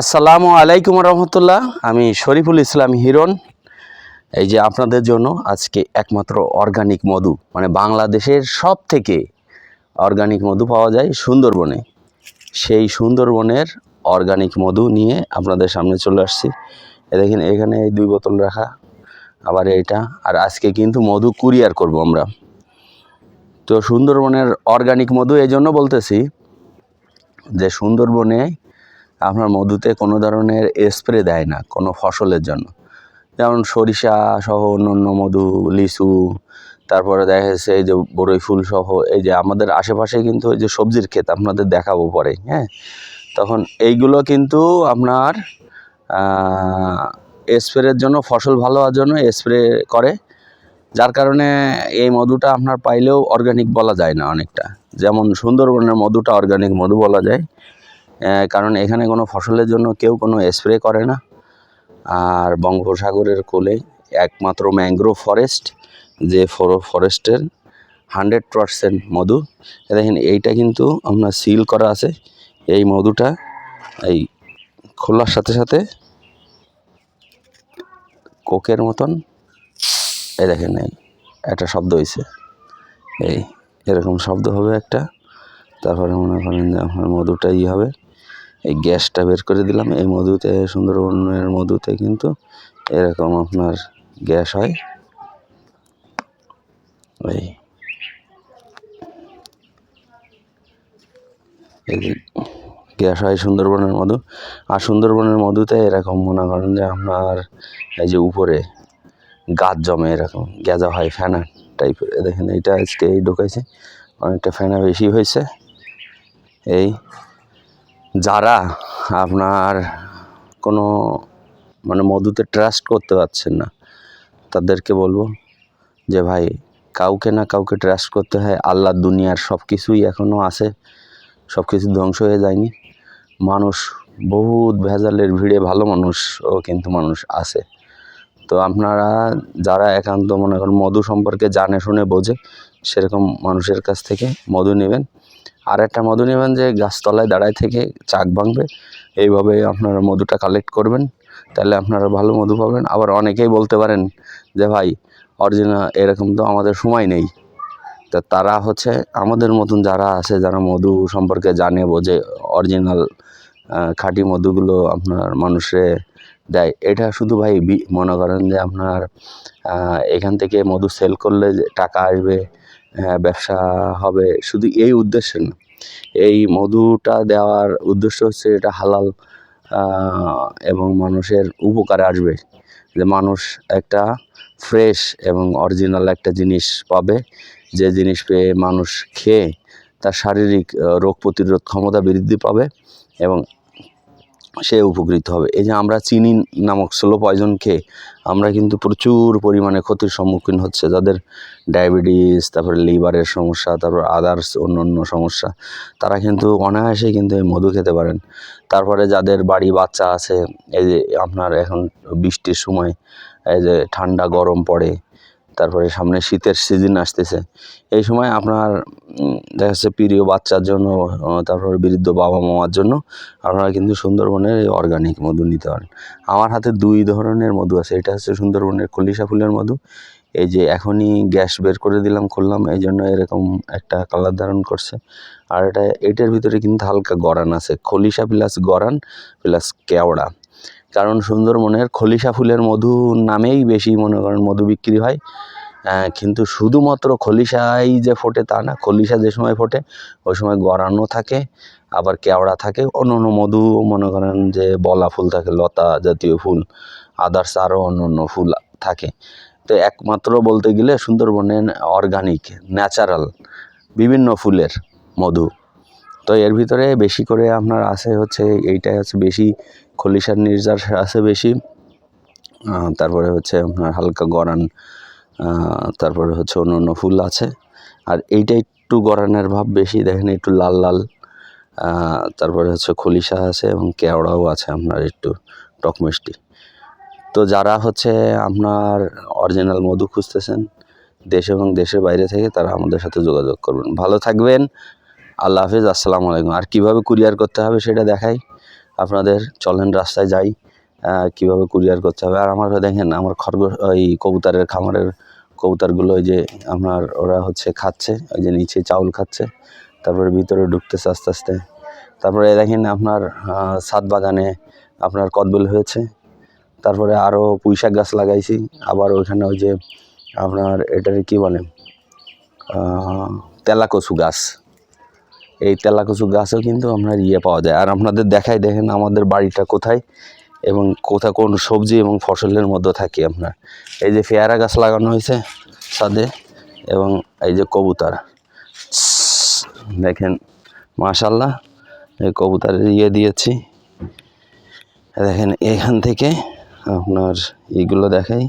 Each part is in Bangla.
আসসালামু আলাইকুম রহমতুল্লাহ। আমি শরীফুল ইসলাম হিরণ। এই যে আপনাদের জন্য আজকে একমাত্র অর্গানিক মধু, মানে বাংলাদেশের সব থেকে অর্গানিক মধু পাওয়া যায় সুন্দরবনে। সেই সুন্দরবনের অর্গানিক মধু নিয়ে আপনাদের সামনে চলে আসছি। দেখেন এখানে এই 2 বোতল রাখা, আবার এইটা। আর আজকে কিন্তু মধু কুরিয়ার করব আমরা। তো সুন্দরবনের অর্গানিক মধু এই জন্য বলতেছি যে সুন্দরবনে আপনার মধুতে কোনো ধরনের স্প্রে দেয় না কোনো ফসলের জন্য। যেমন সরিষা সহ অন্য মধু, লিচু, তারপরে দেখা যাচ্ছে এই যে বরই ফুল সহ এই যে আমাদের আশেপাশে কিন্তু এই যে সবজির ক্ষেত আপনাদের দেখাবো পরে, হ্যাঁ। তখন এইগুলো কিন্তু আপনার স্প্রের জন্য, ফসল ভালো হওয়ার জন্য স্প্রে করে, যার কারণে এই মধুটা আপনার পাইলেও অর্গানিক বলা যায় না অনেকটা। যেমন সুন্দরবনের মধুটা অর্গানিক মধু বলা যায়, কারণ এখানে কোনো ফসলের জন্য কেউ কোনো স্প্রে করে না। আর বঙ্গোপসাগরের কোলে একমাত্র ম্যানগ্রোভ ফরেস্ট, যে ফরেস্টের 100% মধু। দেখেন এইটা কিন্তু আপনার সিল করা আছে। এই মধুটা এই খোলার সাথে সাথে কোকের মতন এই দেখেন এই একটা শব্দ হয়েছে, এই এরকম শব্দ হবে একটা। তারপরে মনে করেন যে আপনার মধুটা হবে, এই গ্যাসটা বের করে দিলাম। এই মধুতে, সুন্দরবনের মধুতে কিন্তু এরকম আপনার গ্যাস হয়। এই গ্যাস হয় সুন্দরবনের মধু। আর সুন্দরবনের মধুতে এরকম মনে করেন যে আপনার এই যে উপরে গাছ জমে, এরকম গেজা হয়, ফেনা টাইপের। দেখেন এইটা আজকে এই ঢোকাইছে, অনেকটা ফেনা বেশি হয়েছে। এই যারা আপনার কোনো মানে মধুতে ট্রাস্ট করতে পারছেন না, তাদেরকে বলবো যে ভাই, কাউকে না কাউকে ট্রাস্ট করতে হয়। আল্লাহ দুনিয়ার সব কিছুই এখনও আছে, সব কিছু ধ্বংস হয়ে যায়নি। মানুষ বহুত ভেজালের ভিড়ে ভালো মানুষও কিন্তু মানুষ আছে। তো আপনারা যারা একান্ত মনে করেন মধু সম্পর্কে জানে শুনে বোঝে, সেরকম মানুষের কাছ থেকে মধু নেবেন। আর একটা মধু নেবেন যে গাছতলায় দাঁড়ায় থেকে চাক ভাঙবে, এইভাবে আপনারা মধুটা কালেক্ট করবেন, তাহলে আপনারা ভালো মধু পাবেন। আবার অনেকেই বলতে পারেন যে ভাই অরিজিনাল এরকম তো আমাদের সময় নেই। তা তারা হচ্ছে আমাদের মতন যারা আছে, যারা মধু সম্পর্কে জানে বোঝে, অরিজিনাল খাঁটি মধুগুলো আপনার মানুষে দেয়। এটা শুধু ভাই মনে করেন যে আপনার এখান থেকে মধু সেল করলে যে টাকা আসবে, ব্যবসা হবে, শুধু এই উদ্দেশ্যে না। এই মধুটা দেওয়ার উদ্দেশ্য হচ্ছে এটা হালাল এবং মানুষের উপকারে আসবে, যে মানুষ একটা ফ্রেশ এবং অরিজিনাল একটা জিনিস পাবে, যে জিনিস পেয়ে মানুষ খেয়ে তার শারীরিক রোগ প্রতিরোধ ক্ষমতা বৃদ্ধি পাবে এবং সে উপকৃত হবে। এই যে আমরা চিনি নামক স্লো পয়জন খেয়ে আমরা কিন্তু প্রচুর পরিমাণে ক্ষতির সম্মুখীন হচ্ছে, যাদের ডায়াবেটিস, তারপরে লিভারের সমস্যা, তারপর আদার্স অন্য সমস্যা, তারা কিন্তু অনায়াসেই কিন্তু এই মধু খেতে পারেন। তারপরে যাদের বাড়ি বাচ্চা আছে, এই যে আপনার এখন বৃষ্টির সময় এই যে ঠান্ডা গরম পড়ে, তারপরে সামনে শীতের সিজন আসতেছে, এই সময় আপনার দেখা যাচ্ছে প্রিয় বাচ্চার জন্য, তারপরে বৃদ্ধ বাবা মামার জন্য আপনারা কিন্তু সুন্দরবনের এই অর্গানিক মধু নিতে পারেন। আমার হাতে 2 ধরনের মধু আছে। এটা হচ্ছে সুন্দরবনের খলিশা ফুলের মধু। এই যে এখনই গ্যাস বের করে দিলাম, খুললাম, এই জন্য এরকম একটা কালার ধারণ করছে। আর এটার ভিতরে কিন্তু হালকা গরান আছে, খলিশা প্লাস গরান প্লাস কেওড়া। কারণ সুন্দরবনের খলিশা ফুলের মধু নামেই বেশি মনে করেন মধু বিক্রি হয়, কিন্তু শুধুমাত্র খলিশাই যে ফোটে তা না। খলিশা যে সময় ফোটে ওই সময় গরানও থাকে, আবার কেওড়া থাকে, অন্য মধু মনে করেন যে বলা ফুল থাকে, লতা জাতীয় ফুল, আদার্স আরও অন্য ফুল থাকে। তো একমাত্র বলতে গেলে সুন্দরবনের অর্গানিক ন্যাচারাল বিভিন্ন ফুলের মধু। তো এর ভিতরে বেশি করে আপনার আছে হচ্ছে এইটাই আছে বেশি, খলিশার নির্যাস আছে বেশি, তারপরে হচ্ছে আপনার হালকা গরান, তারপরে হচ্ছে অন্য ফুল আছে। আর এইটা একটু গরানের ভাব বেশি, দেখেন একটু লাল লাল। তারপরে হচ্ছে খলিশা আছে এবং কেওড়াও আছে আপনার একটু টক মিষ্টি। তো যারা হচ্ছে আপনার অরিজিনাল মধু খুঁজতেছেন দেশ এবং দেশের বাইরে থেকে, তারা আমাদের সাথে যোগাযোগ করবেন। ভালো থাকবেন, আল্লাহ হাফিজ, আসসালামু আলাইকুম। আর কীভাবে কুরিয়ার করতে হবে সেটা দেখাই। আপনাদের চলেন রাস্তায় যাই কীভাবে কুরিয়ার করতে হবে। আর আমার দেখেন আমার খরগোশ ওই কবুতরের খামারের কবুতরগুলো ওই যে আপনার ওরা হচ্ছে খাচ্ছে, ওই যে নিচে চাউল খাচ্ছে, তারপরে ভিতরে ঢুকতেছে আস্তে আস্তে। তারপরে দেখেন আপনার ছাদ বাগানে আপনার কদবেল হয়েছে, তারপরে আরও পুঁইশাক গাছ লাগাইছি। আবার ওইখানে ওই যে আপনার এটার কী বলে তেলাকচু গাছ, এই তেলাকচু গাছও কিন্তু আপনার পাওয়া যায়। আর আপনাদের দেখাই দেখেন আমাদের বাড়িটা কোথায় এবং কোন সবজি এবং ফসলের মধ্যে থাকি আপনার। এই যে পেয়ারা গাছ লাগানো হয়েছে ছাদে এবং এই যে কবুতর দেখেন মাশাআল্লাহ, এই কবুতরের দিয়েছি। দেখেন এখান থেকে আপনার এইগুলো দেখাই,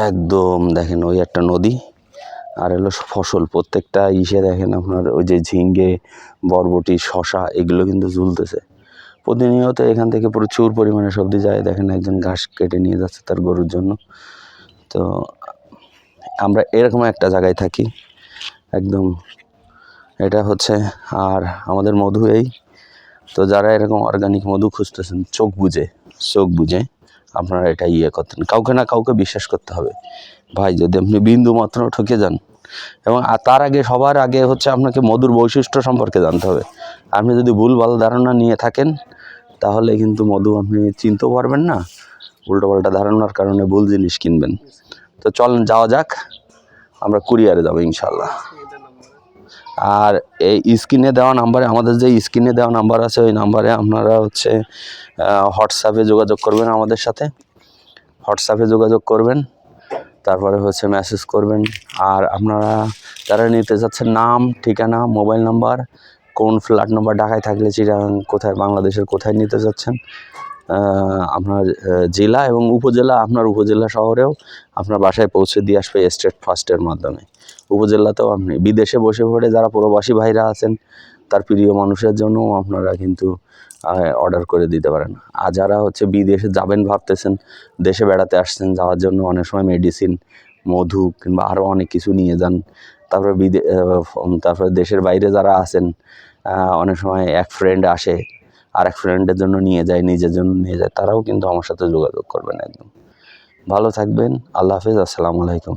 একদম দেখেন ওই একটা নদী আর হলো ফসল প্রত্যেকটা দেখেন আপনার ওই যে ঝিঙ্গে, বরবটি, শশা এগুলো কিন্তু ঝুলতেছে প্রতিনিয়ত। এখান থেকে প্রচুর পরিমাণে সবজি যায়। দেখেন একজন ঘাস কেটে নিয়ে যাচ্ছে তার গরুর জন্য। তো আমরা এরকম একটা জায়গায় থাকি একদম, এটা হচ্ছে। আর আমাদের মধু এই, তো যারা এরকম অর্গানিক মধু খুঁজতেছেন চোখ বুঝে আপনারা এটা করতেন। কাউকে না কাউকে বিশ্বাস করতে হবে ভাই, যদি আপনি বিন্দু মাত্র ঠকে যান। এবং তার আগে সবার আগে হচ্ছে আপনাকে মধুর বৈশিষ্ট্য সম্পর্কে জানতে হবে। আপনি যদি ভুলভাল ধারণা নিয়ে থাকেন তাহলে কিন্তু মধু আপনি চিনতেও পারবেন না, উল্টোপাল্টা ধারণার কারণে ভুল জিনিস কিনবেন। তো চলেন যাওয়া যাক, আমরা কুরিয়ারে যাবো ইনশাল্লাহ। আর এই স্ক্রিনে দেওয়া নাম্বারে, আমাদের যে স্ক্রিনে দেওয়া নাম্বার আছে ওই নাম্বারে আপনারা হচ্ছে হোয়াটসঅ্যাপে যোগাযোগ করবেন আমাদের সাথে, হোয়াটসঅ্যাপে যোগাযোগ করবেন, তারপরে হচ্ছে মেসেজ করবেন। আর আপনারা যারা নিতে যাচ্ছেন নাম, ঠিকানা, মোবাইল নাম্বার, কোন ফ্ল্যাট নম্বর, ঢাকায় থাকলে চিটাগাং, কোথায় বাংলাদেশের কোথায় নিতে যাচ্ছেন, আপনার জেলা এবং উপজেলা, আপনার উপজেলা শহরেও আপনার বাসায় পৌঁছে দিয়ে আসবে স্টেট ফাস্টের মাধ্যমে। উপজেলাতেও আপনি বিদেশে বসে পড়ে যারা প্রবাসী ভাইরা আছেন তার প্রিয় মানুষের জন্যও আপনারা কিন্তু অর্ডার করে দিতে পারেন। আর যারা হচ্ছে বিদেশে যাবেন ভাবতেছেন, দেশে বেড়াতে আসছেন, যাওয়ার জন্য অনেক সময় মেডিসিন, মধু কিংবা আরও অনেক কিছু নিয়ে যান। তারপরে তারপরে দেশের বাইরে যারা আছেন অনেক সময় এক ফ্রেন্ড আসে আর এক ফ্রেন্ডের জন্য নিয়ে যায়, নিজের জন্য নিয়ে যায়, তারাও কিন্তু আমার সাথে যোগাযোগ করবেন। একদম ভালো থাকবেন, আল্লাহ হাফেজ, আসসালামু আলাইকুম।